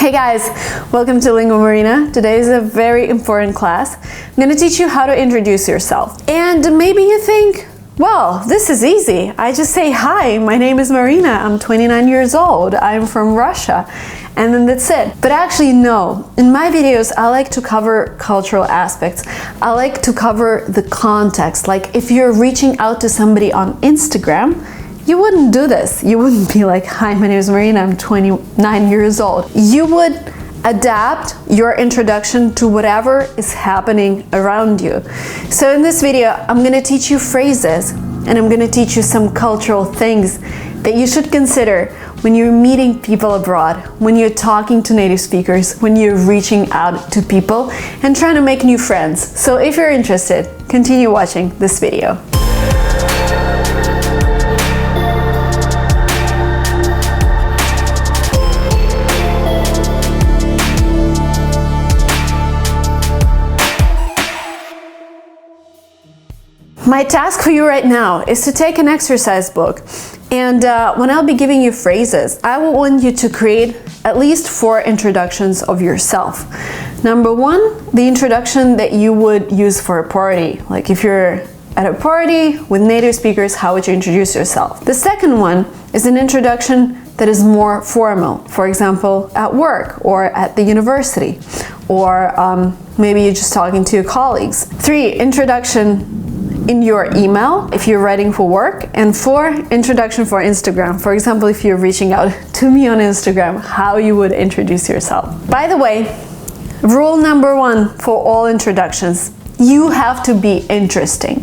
Hey guys, welcome to Lingomarina. Today is a very important class. I'm going to teach you how to introduce yourself. And maybe you think, well, this is easy. I just say, hi, my name is Marina. I'm 29 years old. I'm from Russia. And then that's it. But actually, no. In my videos, I like to cover cultural aspects. I like to cover the context. Like if you're reaching out to somebody on Instagram, you wouldn't do this. You wouldn't be like, hi, my name is Marina, I'm 29 years old. You would adapt your introduction to whatever is happening around you. So in this video, I'm going to teach you phrases and I'm going to teach you some cultural things that you should consider when you're meeting people abroad, when you're talking to native speakers, when you're reaching out to people and trying to make new friends. So if you're interested, continue watching this video. My task for you right now is to take an exercise book, and when I'll be giving you phrases, I will want you to create at least 4 introductions of yourself. Number 1, the introduction that you would use for a party. Like if you're at a party with native speakers, how would you introduce yourself? The second one is an introduction that is more formal. For example, at work or at the university, or maybe you're just talking to your colleagues. 3, introduction in your email if you're writing for work, and 4, introduction for Instagram. For example, if you're reaching out to me on Instagram, how you would introduce yourself. By the way, rule number 1 for all introductions, you have to be interesting.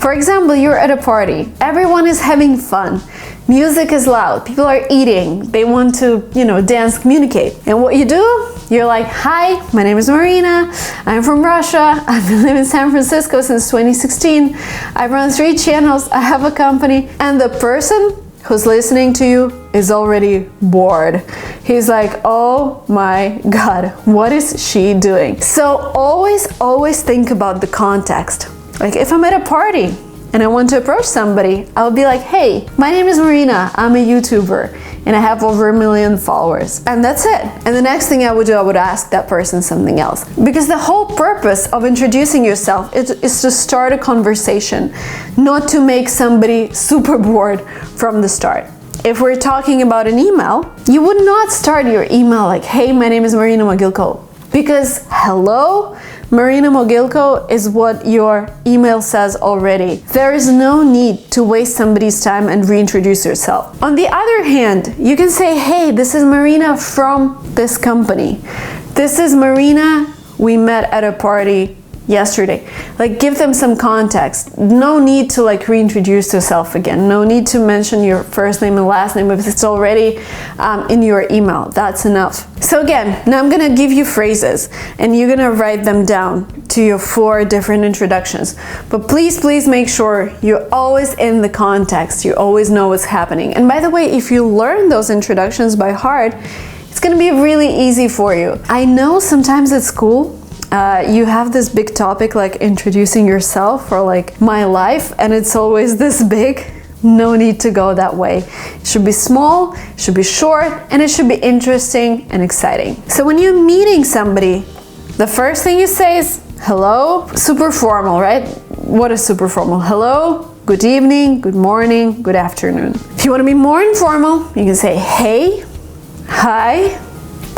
For example, you're at a party, everyone is having fun, music is loud, people are eating, they want to, dance, communicate. And what you do? You're like, hi, my name is Marina, I'm from Russia, I've been living in San Francisco since 2016, I run 3 channels, I have a company, and the person who's listening to you is already bored. He's like, oh my God, what is she doing? So always think about the context. Like if I'm at a party and I want to approach somebody, I'll be like, hey, my name is Marina, I'm a YouTuber, and I have over 1 million followers. And that's it. And the next thing I would do, I would ask that person something else. Because the whole purpose of introducing yourself is to start a conversation, not to make somebody super bored from the start. If we're talking about an email, you would not start your email like, hey, my name is Marina Mogilko. Because hello, Marina Mogilko is what your email says already. There is no need to waste somebody's time and reintroduce yourself. On the other hand, you can say, hey, this is Marina from this company. This is Marina, we met at a party yesterday. Like give them some context. No need to reintroduce yourself again. No need to mention your first name and last name if it's already in your email. That's enough. So again, now I'm gonna give you phrases and you're gonna write them down to your 4 different introductions. But please make sure you're always in the context. You always know what's happening. And by the way, if you learn those introductions by heart, it's gonna be really easy for you. I know sometimes at school, you have this big topic like introducing yourself or like my life, and it's always this big. No need to go that way. It should be small, it should be short, and it should be interesting and exciting. So when you're meeting somebody, the first thing you say is hello. Super formal, right? What is super formal? Hello, good evening, good morning, good afternoon. If you want to be more informal, you can say hey, hi,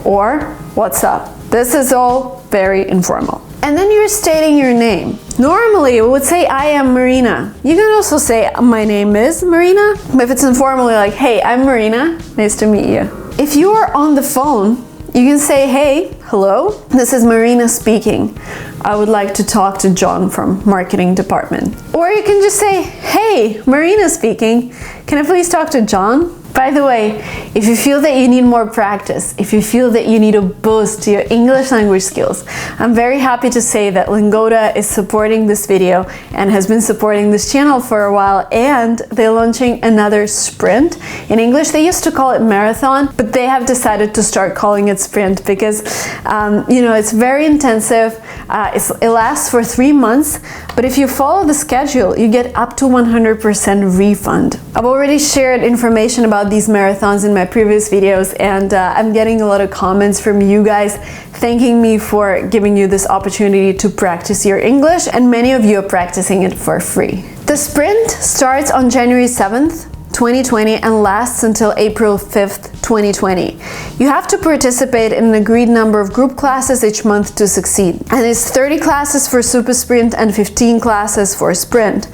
or what's up. This is all very informal. And then you're stating your name. Normally, we would say, I am Marina. You can also say, my name is Marina. But if it's informally, like, hey, I'm Marina, nice to meet you. If you are on the phone, you can say, hey, hello, this is Marina speaking. I would like to talk to John from marketing department. Or you can just say, hey, Marina speaking. Can I please talk to John? By the way, if you feel that you need more practice, if you feel that you need a boost to your English language skills, I'm very happy to say that Lingoda is supporting this video and has been supporting this channel for a while, and they're launching another sprint. In English, they used to call it marathon, but they have decided to start calling it sprint because, it's very intensive. It lasts for 3 months, but if you follow the schedule, you get up to 100% refund. I've already shared information about these marathons in my previous videos, and I'm getting a lot of comments from you guys thanking me for giving you this opportunity to practice your English, and many of you are practicing it for free. The sprint starts on January 7th, 2020 and lasts until April 5th, 2020. You have to participate in an agreed number of group classes each month to succeed. And it's 30 classes for super sprint and 15 classes for sprint.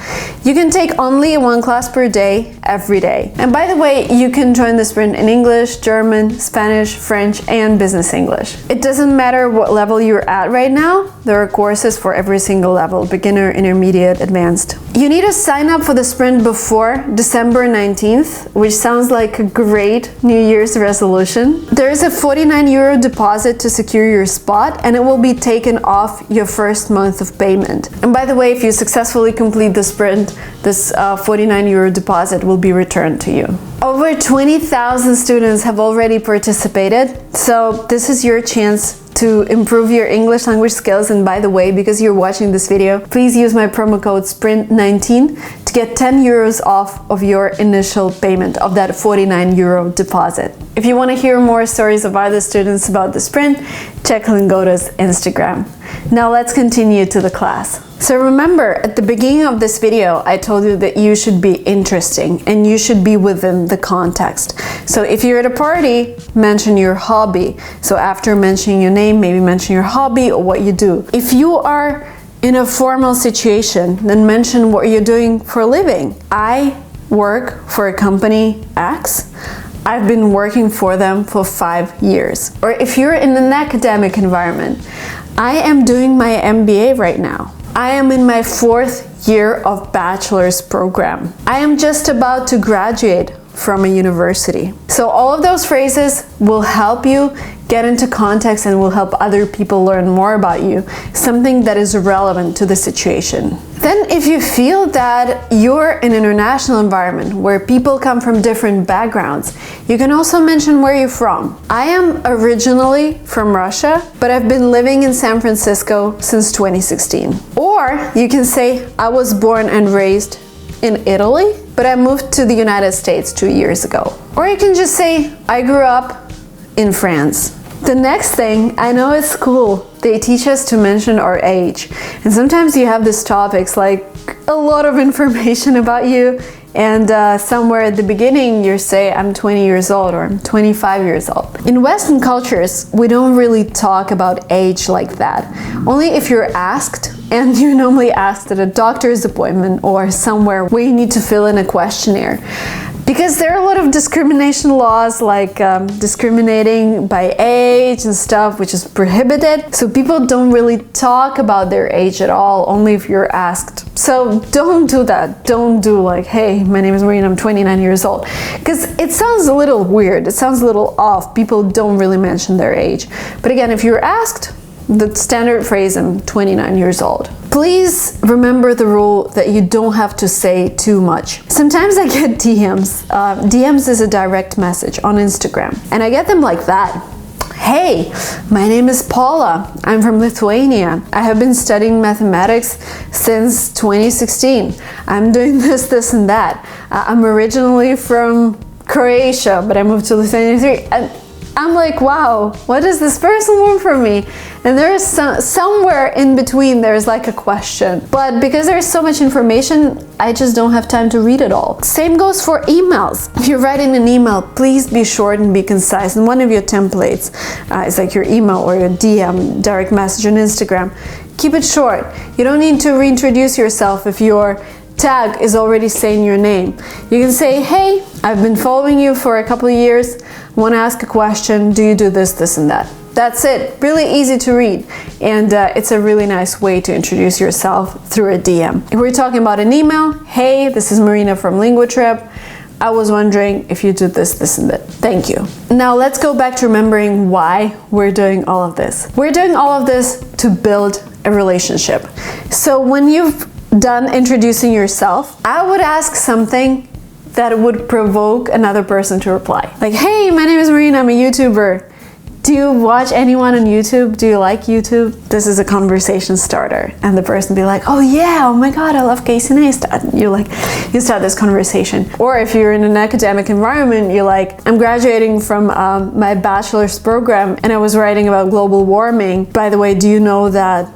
You can take only 1 class per day, every day. And by the way, you can join the sprint in English, German, Spanish, French, and business English. It doesn't matter what level you're at right now. There are courses for every single level, beginner, intermediate, advanced. You need to sign up for the sprint before December 19th, which sounds like a great New Year's resolution. There is a €49 deposit to secure your spot, and it will be taken off your first month of payment. And by the way, if you successfully complete the sprint, this €49 deposit will be returned to you. Over 20,000 students have already participated, so this is your chance to improve your English language skills. And by the way, because you're watching this video, please use my promo code SPRINT19 to get €10 off of your initial payment of that €49 deposit. If you want to hear more stories of other students about the sprint, check Lingoda's Instagram. Now let's continue to the class. So remember, at the beginning of this video, I told you that you should be interesting and you should be within the context. So if you're at a party, mention your hobby. So after mentioning your name, maybe mention your hobby or what you do. If you are in a formal situation, then mention what you're doing for a living. I work for a company X. I've been working for them for 5 years. Or if you're in an academic environment, I am doing my MBA right now. I am in my 4th year of bachelor's program. I am just about to graduate from a university. So all of those phrases will help you get into context and will help other people learn more about you, something that is relevant to the situation. Then if you feel that you're in an international environment where people come from different backgrounds, you can also mention where you're from. I am originally from Russia, but I've been living in San Francisco since 2016. Or you can say, I was born and raised in Italy, but I moved to the United States 2 years ago. Or you can just say, I grew up in France. The next thing, I know at school, they teach us to mention our age. And sometimes you have these topics like a lot of information about you, and somewhere at the beginning you say, I'm 20 years old or I'm 25 years old. In Western cultures, we don't really talk about age like that. Only if you're asked, and you're normally asked at a doctor's appointment or somewhere where you need to fill in a questionnaire. Because there are a lot of discrimination laws, like discriminating by age and stuff, which is prohibited. So people don't really talk about their age at all, only if you're asked. So don't do that. Don't do like, hey, my name is Marina, I'm 29 years old. Because it sounds a little weird. It sounds a little off. People don't really mention their age. But again, if you're asked, the standard phrase, I'm 29 years old. Please remember the rule that you don't have to say too much. Sometimes I get DMs. DMs is a direct message on Instagram. And I get them like that. Hey, my name is Paula. I'm from Lithuania. I have been studying mathematics since 2016. I'm doing this, and that. I'm originally from Croatia, but I moved to Lithuania. And I'm like, wow, what does this person want from me? And there's somewhere in between, there's like a question. But because there's so much information, I just don't have time to read it all. Same goes for emails. If you're writing an email, please be short and be concise. And one of your templates is like your email or your DM, direct message on Instagram. Keep it short. You don't need to reintroduce yourself if your tag is already saying your name. You can say, hey, I've been following you for a couple of years. Want to ask a question. Do you do this, and that? That's it. Really easy to read. And it's a really nice way to introduce yourself through a DM. If we're talking about an email, hey, this is Marina from LinguaTrip. I was wondering if you do this, and that. Thank you. Now let's go back to remembering why we're doing all of this. We're doing all of this to build a relationship. So when you've done introducing yourself, I would ask something that would provoke another person to reply. Like, hey, my name is Marina, I'm a YouTuber. Do you watch anyone on YouTube? Do you like YouTube? This is a conversation starter, and the person be like, oh yeah, oh my god, I love Casey Neistat. You start this conversation. Or if you're in an academic environment, you're like, I'm graduating from my bachelor's program and I was writing about global warming. By the way, do you know that,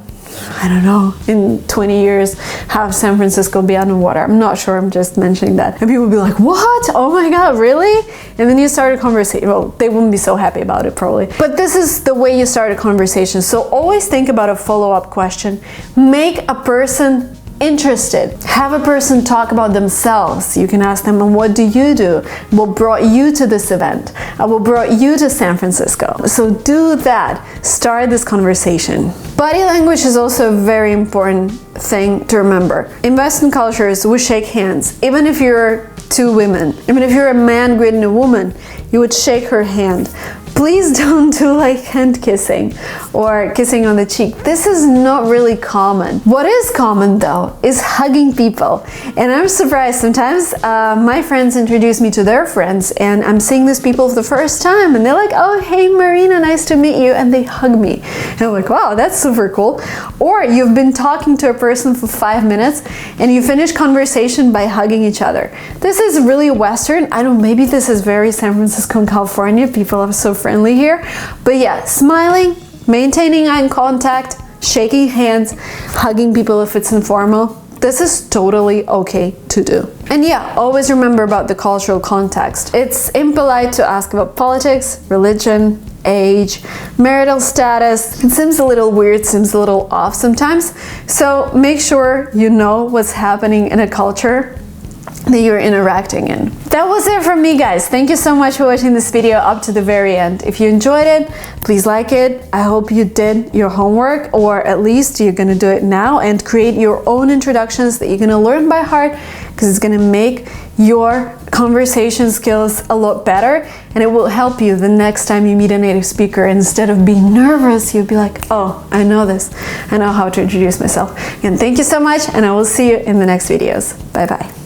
I don't know, in 20 years, have San Francisco be underwater? I'm not sure, I'm just mentioning that. And people will be like, what? Oh my god, really? And then you start a conversation. Well, they wouldn't be so happy about it probably. But this is the way you start a conversation. So always think about a follow-up question. Make a person interested. Have a person talk about themselves. You can ask them, and what do you do? What brought you to this event? What brought you to San Francisco? So do that. Start this conversation. Body language is also a very important thing to remember. In Western cultures, we shake hands. Even if you're two women, even if you're a man greeting a woman, you would shake her hand. Please don't do like hand kissing or kissing on the cheek. This is not really common. What is common though is hugging people. And I'm surprised sometimes my friends introduce me to their friends and I'm seeing these people for the first time and they're like, oh hey Marina, nice to meet you, and they hug me. And I'm like, wow, that's super cool. Or you've been talking to a person for 5 minutes and you finish conversation by hugging each other. This is really Western. I don't know, maybe this is very San Francisco and California. People are so friendly here. But yeah, smiling, maintaining eye contact, shaking hands, hugging people if it's informal. This is totally okay to do. And yeah, always remember about the cultural context. It's impolite to ask about politics, religion, age, marital status. It seems a little weird, seems a little off sometimes. So make sure you know what's happening in a culture that you're interacting in. That was it from me, guys. Thank you so much for watching this video up to the very end. If you enjoyed it, please like it. I hope you did your homework, or at least you're gonna do it now and create your own introductions that you're gonna learn by heart, because it's gonna make your conversation skills a lot better, and it will help you the next time you meet a native speaker. Instead of being nervous, you'll be like, oh, I know this. I know how to introduce myself. Again, thank you so much, and I will see you in the next videos. Bye-bye.